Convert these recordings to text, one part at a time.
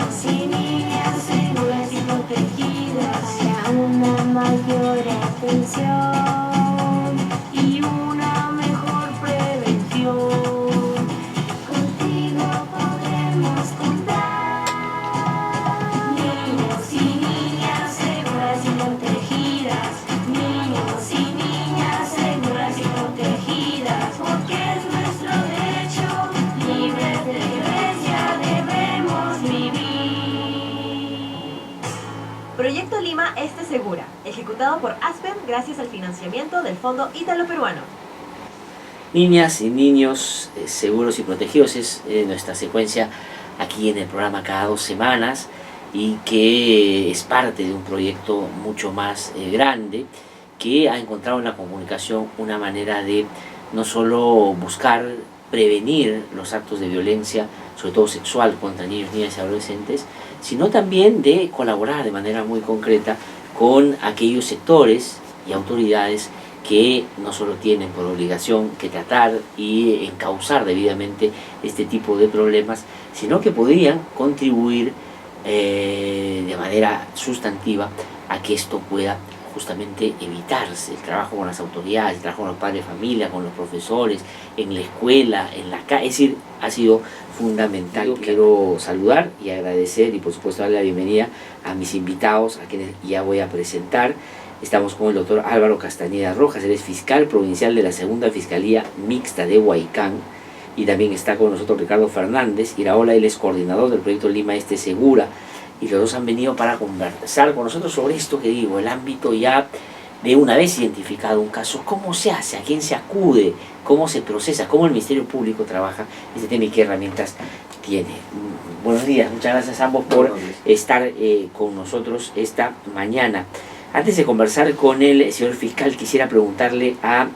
niños y niñas seguras y protegidas para una mayor atención y una mejor prevención. Contigo podremos contar. Niños y niñas seguras y protegidas. Niños y niñas seguras y protegidas. Porque es nuestro derecho, libres de violencia debemos vivir. Proyecto Lima Este Segura, ejecutado por Aspen gracias al financiamiento del Fondo Ítalo-Peruano. Niñas y niños seguros y protegidos es nuestra secuencia aquí en el programa cada 2 semanas y que es parte de un proyecto mucho más grande que ha encontrado en la comunicación una manera de no solo buscar prevenir los actos de violencia, sobre todo sexual, contra niños, niñas y adolescentes, sino también de colaborar de manera muy concreta con aquellos sectores y autoridades que no solo tienen por obligación que tratar y encauzar debidamente este tipo de problemas, sino que podrían contribuir de manera sustantiva a que esto pueda justamente evitarse. El trabajo con las autoridades, el trabajo con los padres de familia, con los profesores, en la escuela, en la calle, es decir, ha sido fundamental. Quiero saludar y agradecer y por supuesto darle la bienvenida a mis invitados, a quienes ya voy a presentar. Estamos con el doctor Álvaro Castañeda Rojas, él es fiscal provincial de la Segunda Fiscalía Mixta de Huaycán, y también está con nosotros Ricardo Fernández Iraola, él es coordinador del proyecto Lima Este Segura, y los dos han venido para conversar con nosotros sobre esto que digo, el ámbito ya de una vez identificado un caso, cómo se hace, a quién se acude, cómo se procesa, cómo el Ministerio Público trabaja este tema y qué herramientas tiene. Buenos días, muchas gracias a ambos por estar con nosotros esta mañana. Antes de conversar con el señor fiscal, quisiera preguntarle a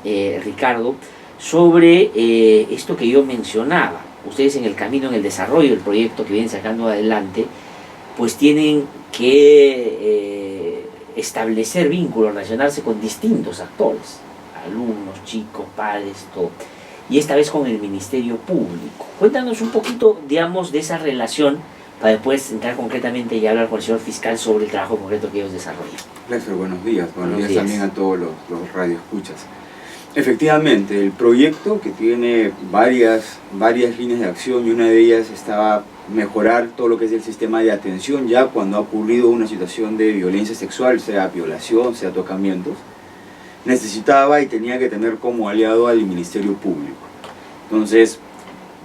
Ricardo sobre esto que yo mencionaba. Ustedes en el camino, en el desarrollo del proyecto que vienen sacando adelante, pues tienen que establecer vínculos, relacionarse con distintos actores, alumnos, chicos, padres, todo. Y esta vez con el Ministerio Público. Cuéntanos un poquito, digamos, de esa relación para después entrar concretamente y hablar con el señor fiscal sobre el trabajo concreto que ellos desarrollan. Lester, buenos días. Buenos días también a todos los radioescuchas. Efectivamente, el proyecto que tiene varias líneas de acción, y una de ellas estaba mejorar todo lo que es el sistema de atención ya cuando ha ocurrido una situación de violencia sexual, sea violación, sea tocamientos, necesitaba y tenía que tener como aliado al Ministerio Público. Entonces,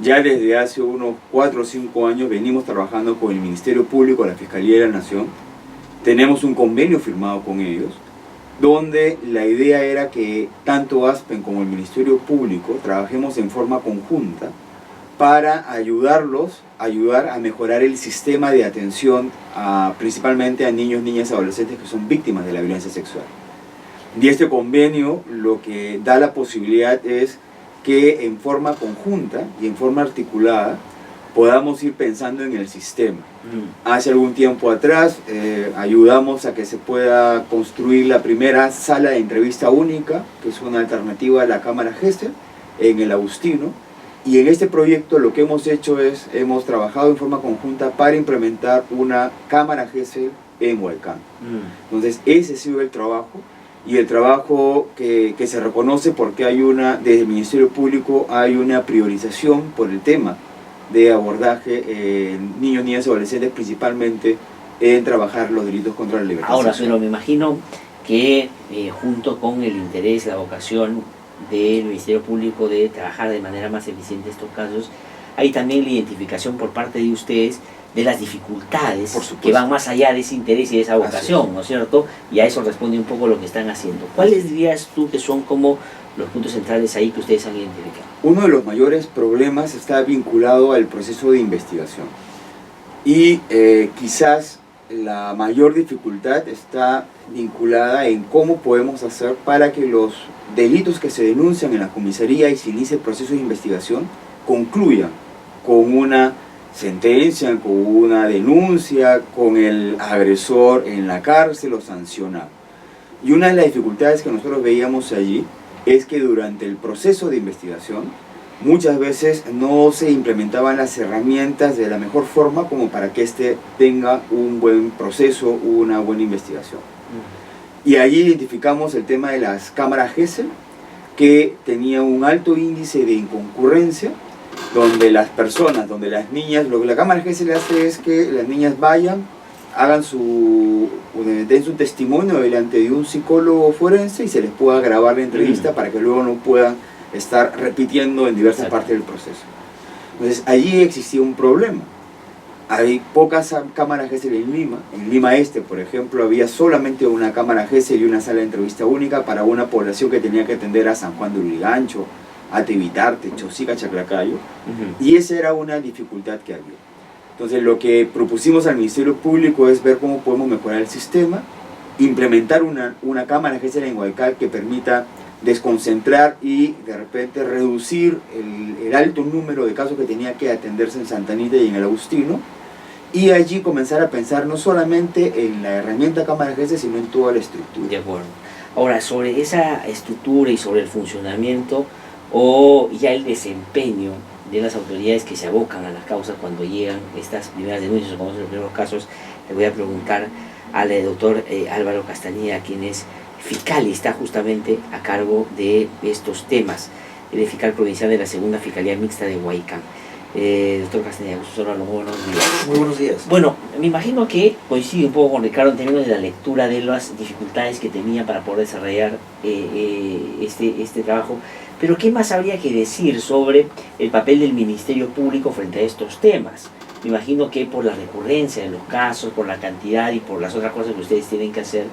ya desde hace unos 4 o 5 años venimos trabajando con el Ministerio Público, la Fiscalía de la Nación. Tenemos un convenio firmado con ellos, donde la idea era que tanto Aspen como el Ministerio Público trabajemos en forma conjunta para ayudar a mejorar el sistema de atención principalmente a niños, niñas y adolescentes que son víctimas de la violencia sexual. Y este convenio lo que da la posibilidad es que en forma conjunta y en forma articulada podamos ir pensando en el sistema. Hace algún tiempo atrás ayudamos a que se pueda construir la primera sala de entrevista única, que es una alternativa a la Cámara Gesell, en el Agustino. Y en este proyecto lo que hemos hecho es, hemos trabajado en forma conjunta para implementar una Cámara Gesell en Huaycán. Entonces ese ha sido el trabajo, y el trabajo que se reconoce porque hay desde el Ministerio Público hay una priorización por el tema de abordaje en niños, niñas y adolescentes, principalmente en trabajar los delitos contra la libertad sexual. sexual. Pero me imagino que junto con el interés, la vocación del Ministerio Público de trabajar de manera más eficiente estos casos, hay también la identificación por parte de ustedes de las dificultades que van más allá de ese interés y de esa vocación, ¿no es cierto? Y a eso responde un poco lo que están haciendo. ¿Cuáles dirías tú que son como los puntos centrales ahí que ustedes han identificado? Uno de los mayores problemas está vinculado al proceso de investigación. Y quizás la mayor dificultad está vinculada en cómo podemos hacer para que los delitos que se denuncian en la comisaría y se inicie el proceso de investigación concluyan con una sentencia, con una denuncia, con el agresor en la cárcel o sancionado. Y una de las dificultades que nosotros veíamos allí es que durante el proceso de investigación muchas veces no se implementaban las herramientas de la mejor forma como para que éste tenga un buen proceso, una buena investigación. Y allí identificamos el tema de las cámaras Gesell, que tenía un alto índice de inconcurrencia, donde las personas, donde las niñas, lo que la cámara Gesell hace es que las niñas vayan, den su testimonio delante de un psicólogo forense y se les pueda grabar la entrevista para que luego no puedan estar repitiendo en diversas partes del proceso. Entonces allí existía un problema. Hay pocas cámaras Gesell en Lima. En Lima Este, por ejemplo, había solamente una cámara Gesell y una sala de entrevista única para una población que tenía que atender a San Juan de Lurigancho, a Tevitarte, Chosica, Chaclacayo. Y esa era una dificultad que había. Entonces lo que propusimos al Ministerio Público es ver cómo podemos mejorar el sistema, implementar una cámara Gesell en Huaycal que permita desconcentrar y de repente reducir el alto número de casos que tenía que atenderse en Santa Anita y en el Agustino, y allí comenzar a pensar no solamente en la herramienta cámara Gesell, sino en toda la estructura. De acuerdo. Ahora, sobre esa estructura y sobre el funcionamiento o ya el desempeño de las autoridades que se abocan a las causas cuando llegan estas primeras denuncias o como son los primeros casos, le voy a preguntar al doctor Álvaro Castañeda, quien es fiscal y está justamente a cargo de estos temas, el fiscal provincial de la segunda Fiscalía Mixta de Huaycán. Doctor Castañeda, muy buenos días. Muy buenos días. Bueno, me imagino que coincide un poco con Ricardo en términos de la lectura de las dificultades que tenía para poder desarrollar este trabajo, pero ¿qué más habría que decir sobre el papel del Ministerio Público frente a estos temas? Me imagino que por la recurrencia de los casos, por la cantidad y por las otras cosas que ustedes tienen que hacer,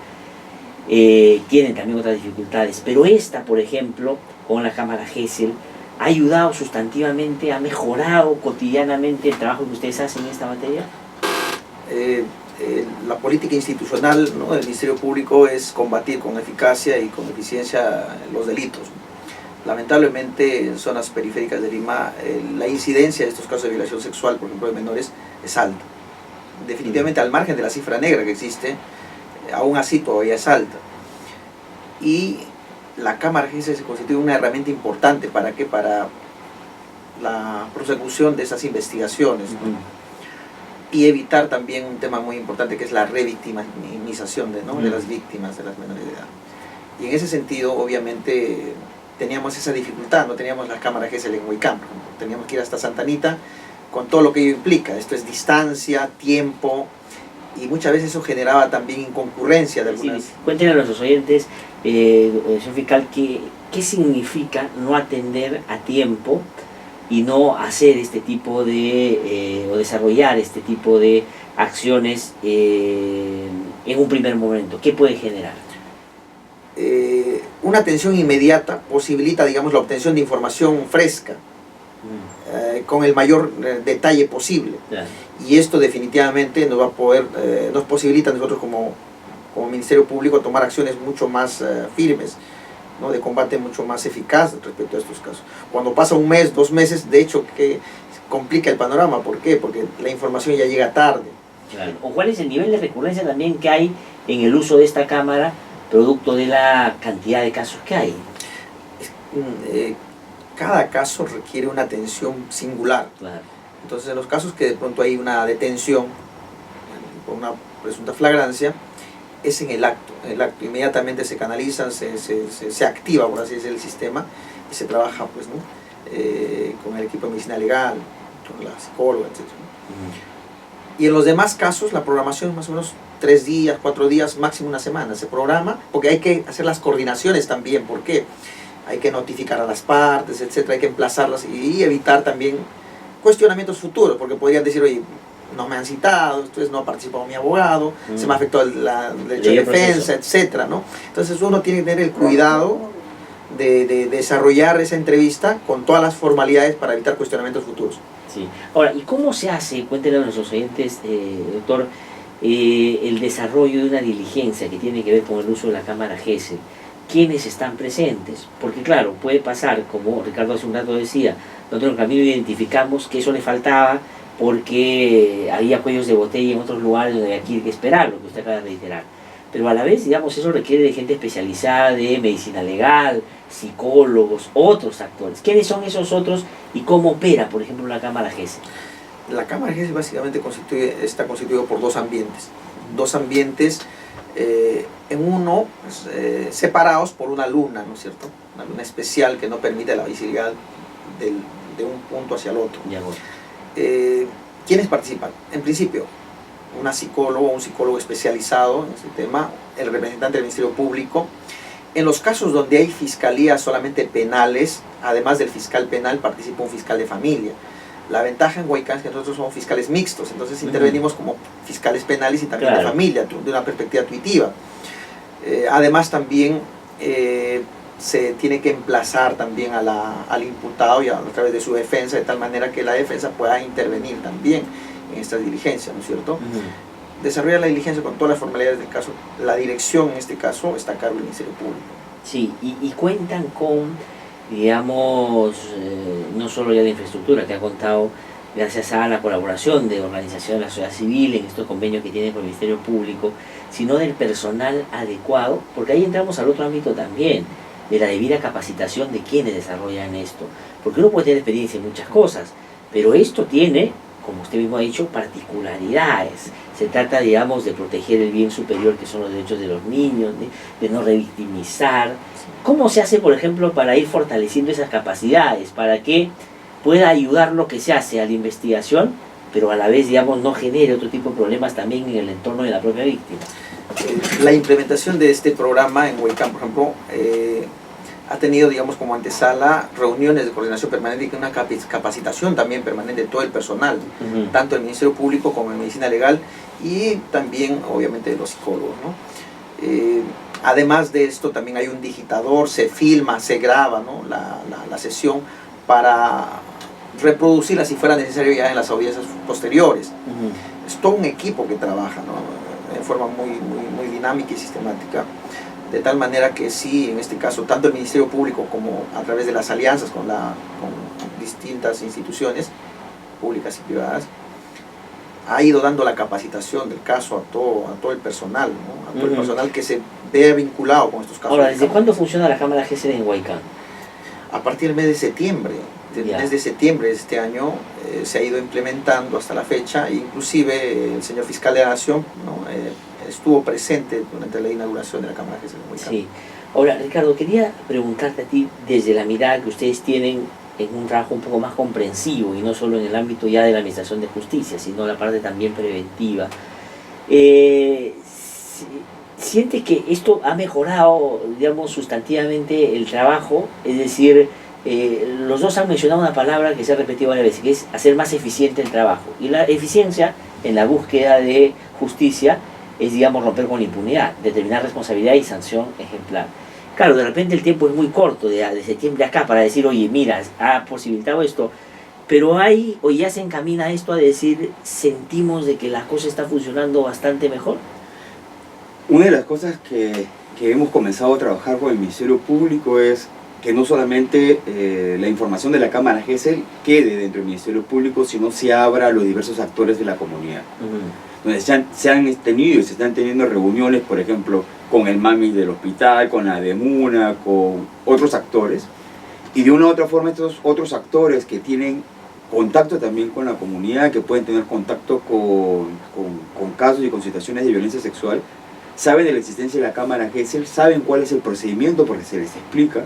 tienen también otras dificultades, pero esta, por ejemplo, con la cámara Gesell, ¿ha ayudado sustantivamente, ha mejorado cotidianamente el trabajo que ustedes hacen en esta materia? La política institucional, ¿no?, del Ministerio Público es combatir con eficacia y con eficiencia los delitos. Lamentablemente en zonas periféricas de Lima la incidencia de estos casos de violación sexual, por ejemplo de menores, es alta. Definitivamente al margen de la cifra negra que existe, aún así todavía es alta. Y la cámara Gesell se constituye una herramienta importante para la prosecución de esas investigaciones, ¿no? Y evitar también un tema muy importante que es la revictimización de las víctimas de las menores de edad. Y en ese sentido, obviamente, teníamos esa dificultad, no teníamos la cámara Gesell en Huaycán, teníamos que ir hasta Santa Anita con todo lo que ello implica. Esto es distancia, tiempo, y muchas veces eso generaba también inconcurrencia de algunas... Sí, cuéntenle a nuestros oyentes, señor fiscal, ¿qué significa no atender a tiempo y no hacer este tipo de, o desarrollar este tipo de acciones en un primer momento? ¿Qué puede generar? Una atención inmediata posibilita, digamos, la obtención de información fresca, con el mayor detalle posible. Claro. Y esto definitivamente nos va a poder, nos posibilita a nosotros como Ministerio Público tomar acciones mucho más firmes, ¿no?, de combate mucho más eficaz respecto a estos casos. Cuando pasa un mes, 2 meses, de hecho que complica el panorama. ¿Por qué? Porque la información ya llega tarde. Claro. ¿O cuál es el nivel de recurrencia también que hay en el uso de esta cámara, producto de la cantidad de casos que hay? Cada caso requiere una atención singular. Claro. Entonces, en los casos que de pronto hay una detención por una presunta flagrancia, es en el acto. En el acto inmediatamente se canalizan, se activa, por así decirlo, el sistema, y se trabaja, pues, ¿no?, con el equipo de medicina legal, con la psicóloga, etc. Y en los demás casos, la programación es más o menos 3 días, 4 días, máximo una semana. Se programa porque hay que hacer las coordinaciones también. ¿Por qué? Hay que notificar a las partes, etcétera, hay que emplazarlas y evitar también cuestionamientos futuros, porque podrían decir, oye, no me han citado, entonces no ha participado mi abogado, se me afectó el derecho de defensa, etcétera, ¿no? Entonces uno tiene que tener el cuidado de desarrollar esa entrevista con todas las formalidades para evitar cuestionamientos futuros. Sí. Ahora, ¿y cómo se hace, cuéntenle a nuestros oyentes, doctor, el desarrollo de una diligencia que tiene que ver con el uso de la cámara Gesell? ¿Quiénes están presentes? Porque claro, puede pasar, como Ricardo hace un rato decía, nosotros en el camino identificamos que eso le faltaba porque había cuellos de botella en otros lugares donde había que esperar, lo que usted acaba de reiterar. pero a la vez, digamos, eso requiere de gente especializada de medicina legal, psicólogos, otros actores. ¿Quiénes son esos otros y cómo opera, por ejemplo, la Cámara GESEL? La Cámara GESEL básicamente está constituido por dos ambientes. Dos ambientes, en uno separados por una luna, ¿no es cierto? Una luna especial que no permite la visibilidad de un punto hacia el otro. ¿Quiénes participan? En principio, una psicóloga o un psicólogo especializado en ese tema, el representante del Ministerio Público. En los casos donde hay fiscalías solamente penales, además del fiscal penal, participa un fiscal de familia. La ventaja en Huaycán es que nosotros somos fiscales mixtos, entonces intervenimos como fiscales penales y también de familia, de una perspectiva tuitiva. Además también se tiene que emplazar también al imputado y a través de su defensa, de tal manera que la defensa pueda intervenir también en estas diligencias, ¿no es cierto? Desarrollar la diligencia con todas las formalidades del caso. La dirección en este caso está a cargo del Ministerio Público. Sí, y cuentan con, digamos, no solo ya la infraestructura que ha contado gracias a la colaboración de organizaciones de la sociedad civil en estos convenios que tiene con el Ministerio Público, sino del personal adecuado, porque ahí entramos al otro ámbito también, de la debida capacitación de quienes desarrollan esto, porque uno puede tener experiencia en muchas cosas, pero esto tiene, como usted mismo ha dicho, particularidades. Se trata, digamos, de proteger el bien superior que son los derechos de los niños, de no revictimizar. ¿Cómo se hace, por ejemplo, para ir fortaleciendo esas capacidades, para que pueda ayudar lo que se hace a la investigación, pero a la vez, digamos, no genere otro tipo de problemas también en el entorno de la propia víctima? La implementación de este programa en Huaycán, por ejemplo, ha tenido, digamos, como antesala reuniones de coordinación permanente y una capacitación también permanente de todo el personal, tanto el Ministerio Público como en Medicina Legal y también, obviamente, de los psicólogos, ¿no? Además de esto, también hay un digitador, se filma, se graba, ¿no? la sesión para reproducirla si fuera necesario ya en las audiencias posteriores. Es todo un equipo que trabaja, ¿no? De forma muy dinámica y sistemática, de tal manera que sí, en este caso, tanto el Ministerio Público como a través de las alianzas con distintas instituciones públicas y privadas, ha ido dando la capacitación del caso a todo el personal, ¿no? A todo el personal que se vea vinculado con estos casos. Ahora, ¿desde cuándo funciona la Cámara GESEL en Huaycán? A partir del mes de septiembre. Desde septiembre de este año se ha ido implementando hasta la fecha, e inclusive el señor fiscal de la Nación, ¿no? Estuvo presente durante la inauguración de la Cámara GESEL en Huaycán. Sí. Ahora, Ricardo, quería preguntarte a ti, desde la mirada que ustedes tienen en un trabajo un poco más comprensivo, y no solo en el ámbito ya de la administración de justicia, sino la parte también preventiva, ¿siente que esto ha mejorado, digamos, sustantivamente el trabajo? Es decir, los dos han mencionado una palabra que se ha repetido varias veces, que es hacer más eficiente el trabajo. Y la eficiencia en la búsqueda de justicia es, digamos, romper con la impunidad, determinar responsabilidad y sanción ejemplar. Claro, de repente el tiempo es muy corto, de septiembre acá, para decir, oye, mira, ha posibilitado esto, pero hay, o ya se encamina esto a decir, sentimos de que la cosa está funcionando bastante mejor. Una de las cosas que hemos comenzado a trabajar con el Ministerio Público es que no solamente la información de la Cámara GESEL quede dentro del Ministerio Público, sino se abra a los diversos actores de la comunidad. Donde se han tenido y se están teniendo reuniones, por ejemplo, con el MAMI del hospital, con la DEMUNA, con otros actores, y de una u otra forma estos otros actores que tienen contacto también con la comunidad, que pueden tener contacto con casos y con situaciones de violencia sexual, saben de la existencia de la Cámara GESEL, saben cuál es el procedimiento porque se les explica,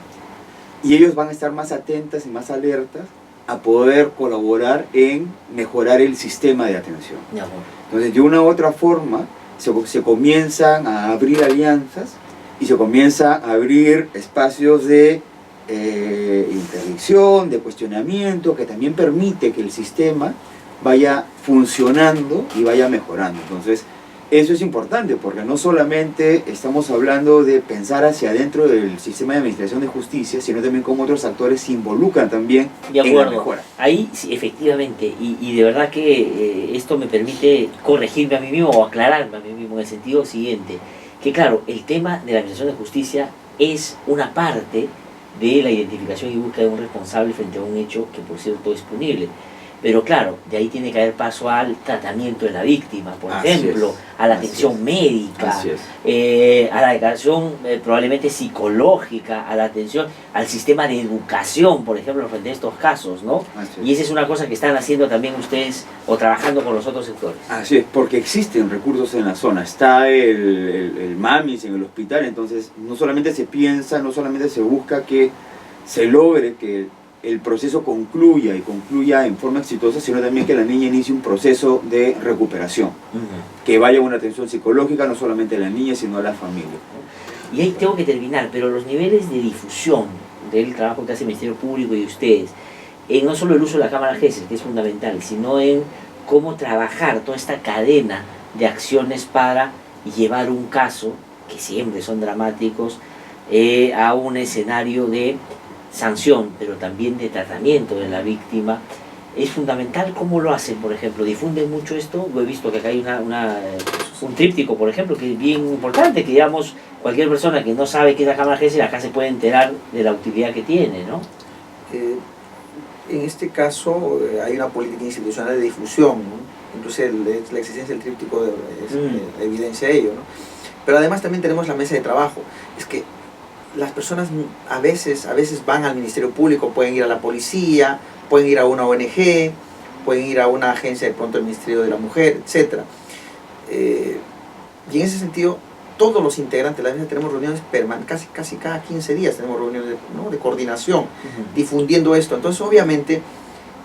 y ellos van a estar más atentas y más alertas a poder colaborar en mejorar el sistema de atención. Entonces, de una u otra forma, se comienzan a abrir alianzas y se comienza a abrir espacios de interdicción, de cuestionamiento, que también permite que el sistema vaya funcionando y vaya mejorando. Entonces, eso es importante porque no solamente estamos hablando de pensar hacia adentro del sistema de administración de justicia, sino también cómo otros actores se involucran también en la mejora. Ahí sí, efectivamente, y de verdad que esto me permite corregirme a mí mismo o aclararme a mí mismo en el sentido siguiente, que claro, el tema de la administración de justicia es una parte de la identificación y búsqueda de un responsable frente a un hecho que por cierto es punible. Pero claro, de ahí tiene que haber paso al tratamiento de la víctima, por Así ejemplo, es, a la así atención es. médica, Así es. a la atención probablemente psicológica, a la atención, al sistema de educación, por ejemplo, frente a estos casos, ¿no? Así Y es. esa es una cosa que están haciendo también ustedes o trabajando con los otros sectores. Así es, porque existen recursos en la zona. Está el MAMIS en el hospital, entonces no solamente se piensa, no solamente se busca que se logre que el proceso concluya y concluya en forma exitosa, sino también que la niña inicie un proceso de recuperación, que vaya a una atención psicológica no solamente a la niña, sino a la familia. Y ahí tengo que terminar, pero los niveles de difusión del trabajo que hace el Ministerio Público y ustedes, en no solo el uso de la cámara GESEL, que es fundamental, sino en cómo trabajar toda esta cadena de acciones para llevar un caso, que siempre son dramáticos, a un escenario de sanción, pero también de tratamiento de la víctima. Es fundamental cómo lo hacen, por ejemplo, difunden mucho esto. Yo he visto que acá hay un tríptico, por ejemplo, que es bien importante, que digamos, cualquier persona que no sabe qué es la cámara GESEL, acá se puede enterar de la utilidad que tiene, ¿no? En este caso hay una política institucional de difusión, ¿no? Incluso la existencia del tríptico evidencia ello, ¿no? Pero además también tenemos la mesa de trabajo. Es que las personas a veces van al Ministerio Público, pueden ir a la policía, pueden ir a una ONG, pueden ir a una agencia de pronto del Ministerio de la Mujer, etc. Y en ese sentido, todos los integrantes de la mesa tenemos reuniones permanentes, casi cada 15 días tenemos reuniones de coordinación, difundiendo esto. Entonces, obviamente,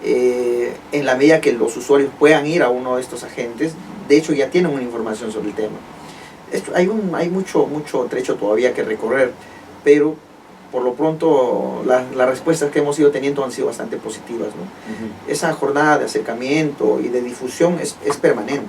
en la medida que los usuarios puedan ir a uno de estos agentes, de hecho ya tienen una información sobre el tema. Hay mucho trecho todavía que recorrer, pero por lo pronto las respuestas que hemos ido teniendo han sido bastante positivas, ¿no? Esa jornada de acercamiento y de difusión es permanente,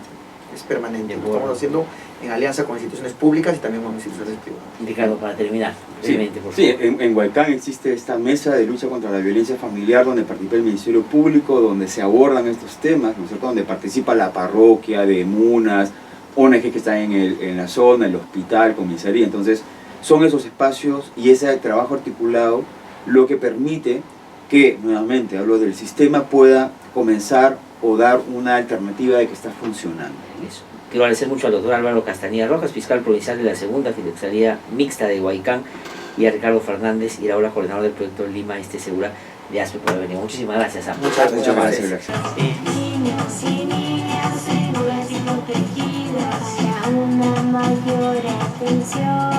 lo estamos haciendo en alianza con instituciones públicas y también con instituciones privadas. Ricardo, para terminar, brevemente, por Sí, favor. en Huaycán existe esta mesa de lucha contra la violencia familiar donde participa el Ministerio Público, donde se abordan estos temas, ¿no es cierto? Donde participa la parroquia de MUNAS, ONG que están en la zona, el hospital, comisaría. Entonces, son esos espacios y ese trabajo articulado lo que permite que, nuevamente hablo del sistema, pueda comenzar o dar una alternativa de que está funcionando. Eso. Quiero agradecer mucho al doctor Álvaro Castañeda Rojas, fiscal provincial de la segunda Fiscalía Mixta de Huaycán, y a Ricardo Fernández, Iraola, coordinador del proyecto Lima Segura de ASPE, por haber venido. Muchísimas gracias. Muchas gracias. Niños y niñas seguras y protegidas para una mayor atención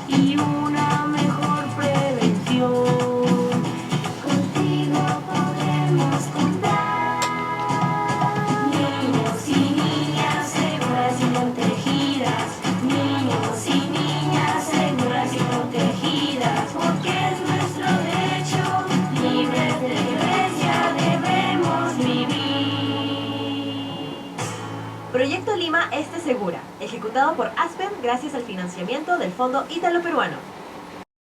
y una mejor prevención. Contigo podemos contar. Niños y niñas seguras y protegidas. Niños y niñas seguras y protegidas. Porque es nuestro derecho, libres de violencia debemos vivir. Proyecto Lima Segura, ejecutado por ASPEN gracias al financiamiento del Fondo Ítalo-Peruano.